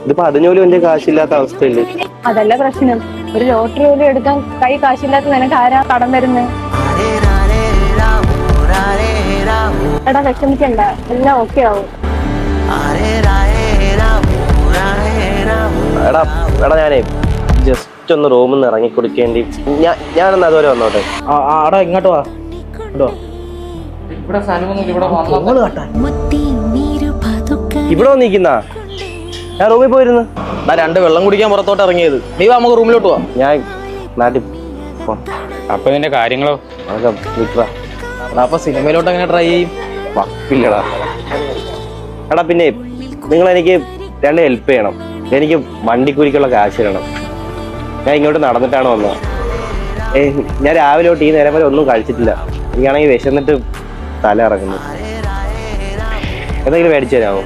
ഇതിപ്പോ അതിന് പോലും എന്റെ കാശില്ലാത്ത അവസ്ഥയില്ലേ. അതല്ല പ്രശ്നം. ഒരു ലോട്ടറി പോലും എടുക്കാൻ കൈ കാശില്ലാത്ത നിനക്ക് ആരാ കടം തരുന്നത്? എടാ വിഷമിക്കണ്ട, എല്ലാം ഓക്കെ ആവും. എടാ എടാ ഞാനേ ജസ്റ്റ് ഒന്ന് റൂമിൽ നിന്ന് ഇറങ്ങി കൊടുക്കേണ്ടി. ഞാനൊന്ന് അതുവരെ വന്നോട്ടെ. ആടാ ഇങ്ങോട്ട് വാ. ഇവിടെ വന്നിരിക്കുന്ന ഞാൻ റൂമിൽ പോയിരുന്നു. രണ്ട് വെള്ളം കുടിക്കാൻ പുറത്തോട്ട് ഇറങ്ങിയത്. നീ വാ, നമുക്ക് റൂമിലോട്ട് പോവാം. ഞാൻ നാട്ടിൽ അപ്പൊ നിന്റെ കാര്യങ്ങളോ? അതൊക്കെ വിൽക്കുക. അപ്പൊ സിനിമയിലോട്ട് എങ്ങനെ ട്രൈ ചെയ്യും? ഇല്ലടാ. എടാ പിന്നെ നിങ്ങൾ എനിക്ക് രണ്ട് ഹെൽപ്പ് ചെയ്യണം. എനിക്ക് വണ്ടിക്കൂലിക്കുള്ള കാശ് തരണം. ഞാൻ ഇങ്ങോട്ട് നടന്നിട്ടാണ് വന്നത്. ഞാൻ രാവിലെ തൊട്ട് ഈ നേരം വരെ ഒന്നും കഴിച്ചിട്ടില്ല. എനിക്കാണെങ്കിൽ വിശന്നിട്ട് തല ഇറങ്ങുന്നു. എന്തെങ്കിലും മേടിച്ചു തരാമോ?